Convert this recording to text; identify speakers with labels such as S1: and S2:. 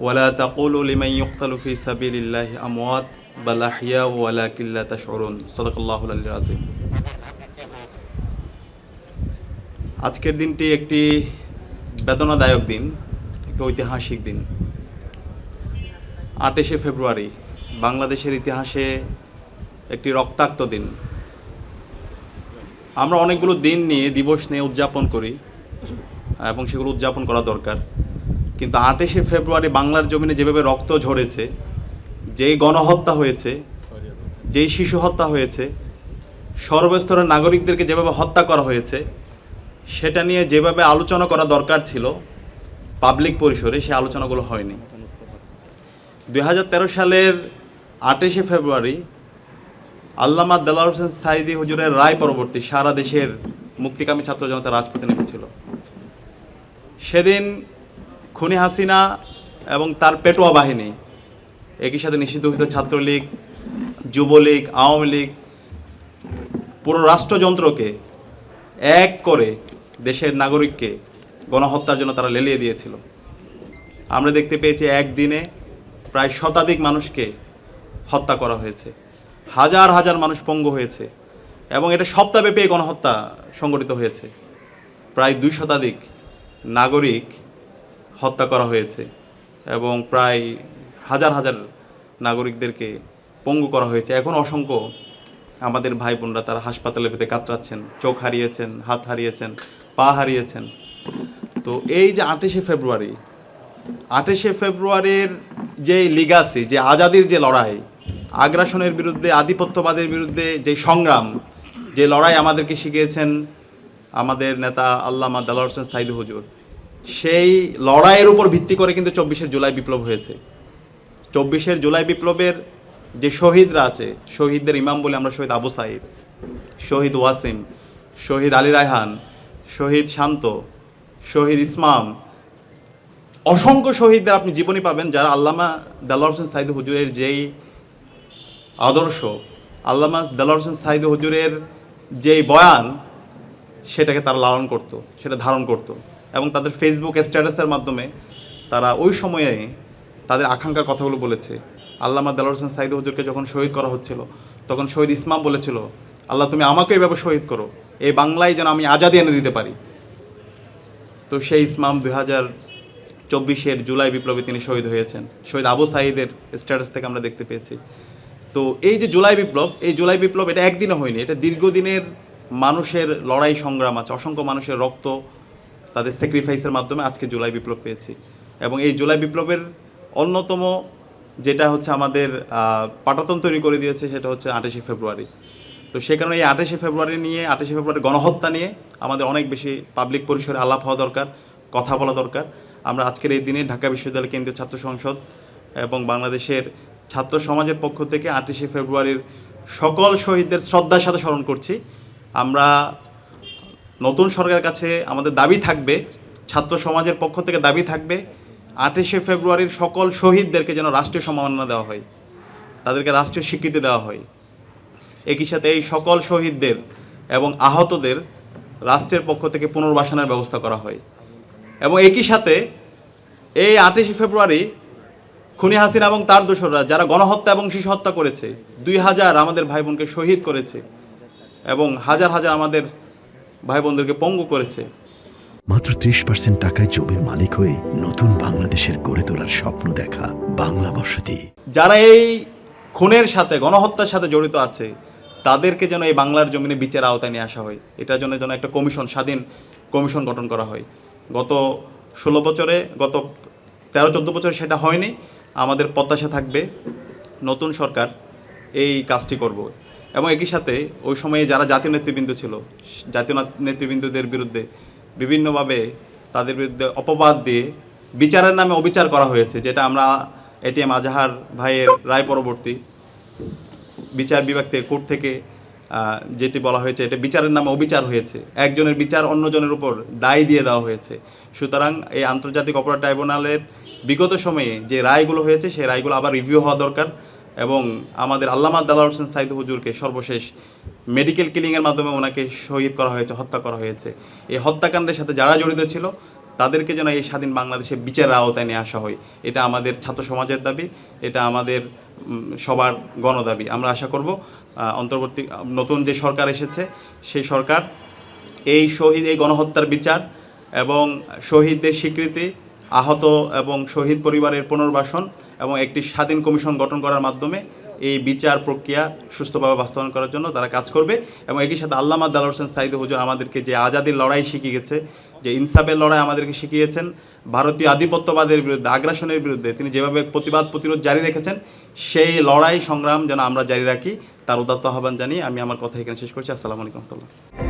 S1: ওয়ালা তাকুলু লিমান ইউকতালু ফি সাবিলিল্লাহি আমওয়াত বাল আহইয়া ওয়ালাকিন লা তাশউরুন। সাদাকাল্লাহুল আলিয়্যুল আযীম। আজকের দিনটি একটি বেদনাদায়ক দিন, একটি ঐতিহাসিক দিন। 28শে ফেব্রুয়ারি বাংলাদেশের ইতিহাসে একটি রক্তাক্ত দিন। আমরা অনেকগুলো দিন নিয়ে, দিবস নিয়ে উদযাপন করি এবং সেগুলো উদযাপন করা দরকার, কিন্তু 28শে ফেব্রুয়ারি বাংলার জমিনে যেভাবে রক্ত ঝরেছে, যেই গণহত্যা হয়েছে, যেই শিশু হত্যা হয়েছে, সর্বস্তরের নাগরিকদেরকে যেভাবে হত্যা করা হয়েছে, সেটা নিয়ে যেভাবে আলোচনা করা দরকার ছিল পাবলিক পরিসরে, সেই আলোচনাগুলো হয়নি। 2013 সালের 28শে ফেব্রুয়ারি আল্লামা দেলোয়ার হোসেন সাঈদী হুজুরের রায় পরবর্তী সারা দেশের মুক্তিকামী ছাত্র জনতা রাজপথে নেমেছিল। সেদিন খুনি হাসিনা এবং তার পেটোয়া বাহিনী, একই সাথে নিষিদ্ধ ঘোষিত ছাত্রলীগ, যুবলীগ, আওয়ামী লীগ, পুরো রাষ্ট্রযন্ত্রকে এক করে দেশের নাগরিককে গণহত্যার জন্য তারা লেলিয়ে দিয়েছিল। আমরা দেখতে পেয়েছি একদিনে প্রায় শতাধিক মানুষকে হত্যা করা হয়েছে, হাজার হাজার মানুষ পঙ্গু হয়েছে, এবং এটা সপ্তাহব্যাপী গণহত্যা সংগঠিত হয়েছে। প্রায় 2 শতাধিক নাগরিক হত্যা করা হয়েছে এবং প্রায় হাজার হাজার নাগরিকদেরকে পঙ্গু করা হয়েছে। এখন অসংখ্য আমাদের ভাই বোনরা তারা হাসপাতালে পেতে কাতরাচ্ছেন, চোখ হারিয়েছেন, হাত হারিয়েছেন, পা হারিয়েছেন। তো এই যে 28শে ফেব্রুয়ারির যে লিগাসি, যে আজাদির যে লড়াই, আগ্রাসনের বিরুদ্ধে, আধিপত্যবাদের বিরুদ্ধে যে সংগ্রাম, যে লড়াই আমাদেরকে শিখিয়েছেন আমাদের নেতা আল্লামা দেলোয়ার হোসেন সাঈদী হুজুর, সেই লড়াইয়ের উপর ভিত্তি করে কিন্তু 24শে জুলাই বিপ্লব হয়েছে। 24শে জুলাই বিপ্লবের যে শহীদরা আছে, শহীদদের ইমাম বলে আমরা শহীদ আবু সাঈদ, শহীদ ওয়াসিম, শহীদ আলী রায়হান, শহীদ শান্ত, শহীদ ইসমাম, অসংখ্য শহীদদের আপনি জীবনী পাবেন যারা আল্লামা দেলোয়ার হোসেন সাঈদী হুজুরের যেই আদর্শ, আল্লামা দেলোয়ার হোসেন সাঈদী হুজুরের যেই বয়ান, সেটাকে তারা লালন করত, সেটা ধারণ করত, এবং তাদের ফেসবুক স্ট্যাটাসের মাধ্যমে তারা ওই সময়ে তাদের আকাঙ্ক্ষার কথাগুলো বলেছে। আল্লামা দেলোয়ার হোসেন সাঈদী হুজুরকে যখন শহীদ করা হচ্ছিল, তখন শহীদ ইসমাম বলেছিল, আল্লাহ তুমি আমাকে এইভাবে শহীদ করো, এই বাংলায় যেন আমি আজাদি এনে দিতে পারি। তো সেই ইসমাম 2024 জুলাই বিপ্লবে তিনি শহীদ হয়েছেন। শহীদ আবু সাঈদের স্ট্যাটাস থেকে আমরা দেখতে পেয়েছি। তো এই যে জুলাই বিপ্লব, এই জুলাই বিপ্লব এটা একদিনে হয়নি, এটা দীর্ঘদিনের মানুষের লড়াই সংগ্রাম আছে, অসংখ্য মানুষের রক্ত, তাদের স্যাক্রিফাইসের মাধ্যমে আজকে জুলাই বিপ্লব পেয়েছি। এবং এই জুলাই বিপ্লবের অন্যতম যেটা হচ্ছে আমাদের পাটাতন তৈরি করে দিয়েছে, সেটা হচ্ছে 28শে ফেব্রুয়ারি। তো সে কারণে এই 28শে ফেব্রুয়ারি গণহত্যা নিয়ে আমাদের অনেক বেশি পাবলিক পরিসরে আলাপ হওয়া দরকার, কথা বলা দরকার। আমরা আজকের এই দিনে ঢাকা বিশ্ববিদ্যালয় কেন্দ্রীয় ছাত্র সংসদ এবং বাংলাদেশের ছাত্র সমাজের পক্ষ থেকে 28শে ফেব্রুয়ারির সকল শহীদদের শ্রদ্ধার সাথে স্মরণ করছি। আমরা নতুন সরকারের কাছে আমাদের দাবি থাকবে, ছাত্র সমাজের পক্ষ থেকে দাবি থাকবে, 28শে ফেব্রুয়ারির সকল শহীদদেরকে যেন রাষ্ট্রীয় সম্মাননা দেওয়া হয়, তাদেরকে রাষ্ট্রীয় স্বীকৃতি দেওয়া হয়। একই সাথে এই সকল শহীদদের এবং আহতদের রাষ্ট্রের পক্ষ থেকে পুনর্বাসনের ব্যবস্থা করা হয়। এবং একই সাথে এই 28শে ফেব্রুয়ারি খুনি হাসিনা এবং তার দোসররা যারা গণহত্যা এবং শিশু হত্যা করেছে, 2000 আমাদের ভাই বোনকে শহীদ করেছে এবং হাজার হাজার আমাদের ভাই বোনদেরকে পঙ্গু করেছে,
S2: মাত্র 30% টাকায় জমির মালিক হয়ে নতুন বাংলাদেশের গড়ে তোলার স্বপ্ন দেখা বাংলা বসতি।
S1: যারা এই খুনের সাথে, গণহত্যার সাথে জড়িত আছে, তাদেরকে যেন এই বাংলার জমিনে বিচার আওতায় নিয়ে আসা হয়। এটার জন্য যেন একটা কমিশন, স্বাধীন কমিশন গঠন করা হয়। গত 16 বছরে, গত 13-14 বছরে সেটা হয়নি। আমাদের প্রত্যাশা থাকবে নতুন সরকার এই কাজটি করব। এবং একই সাথে ওই সময়ে যারা জাতীয় নেতৃবৃন্দ ছিল, জাতীয় নেতৃবৃন্দদের বিরুদ্ধে বিভিন্নভাবে তাদের বিরুদ্ধে অপবাদ দিয়ে বিচারের নামে অবিচার করা হয়েছে, যেটা আমরা এটিএম আজহার ভাইয়ের রায় পরবর্তী বিচার বিভাগ থেকে, কোর্ট থেকে যেটি বলা হয়েছে, এটা বিচারের নামে অবিচার হয়েছে, একজনের বিচার অন্যজনের উপর দায় দিয়ে দেওয়া হয়েছে। সুতরাং এই আন্তর্জাতিক অপরাধ ট্রাইব্যুনালের বিগত সময়ে যে রায়গুলো হয়েছে, সেই রায়গুলো আবার রিভিউ হওয়া দরকার। এবং আমাদের আল্লামা দেলোয়ার হোসেন সাঈদী হুজুরকে সর্বশেষ মেডিকেল কিলিংয়ের মাধ্যমে ওনাকে শহীদ করা হয়েছে, হত্যা করা হয়েছে। এই হত্যাকাণ্ডের সাথে যারা জড়িত ছিল তাদেরকে যেন এই স্বাধীন বাংলাদেশে বিচারের আওতায় নিয়ে আসা হয়। এটা আমাদের ছাত্র সমাজের দাবি, এটা আমাদের সবার গণদাবি। আমরা আশা করব অন্তর্বর্তী নতুন যে সরকার এসেছে সেই সরকার এই গণহত্যার বিচার এবং শহীদদের স্বীকৃতি, আহত এবং শহীদ পরিবারের পুনর্বাসন এবং একটি স্বাধীন কমিশন গঠন করার মাধ্যমে এই বিচার প্রক্রিয়া সুস্থভাবে বাস্তবায়ন করার জন্য তারা কাজ করবে। এবং একই সাথে আল্লামা দেলোয়ার হোসেন সাঈদী হুজুর আমাদেরকে যে আজাদির লড়াই শিখিয়ে গেছে, যে ইনসাফের লড়াই আমাদেরকে শিখিয়েছেন, ভারতীয় আধিপত্যবাদের বিরুদ্ধে, আগ্রাসনের বিরুদ্ধে তিনি যেভাবে প্রতিরোধ জারি রেখেছেন, সেই লড়াই সংগ্রাম যেন আমরা জারি রাখি, তার উদাত্ত আহ্বান জানিয়ে আমি আমার কথা এখানে শেষ করছি। আসসালামু আলাইকুম রহমতুল্লাহ।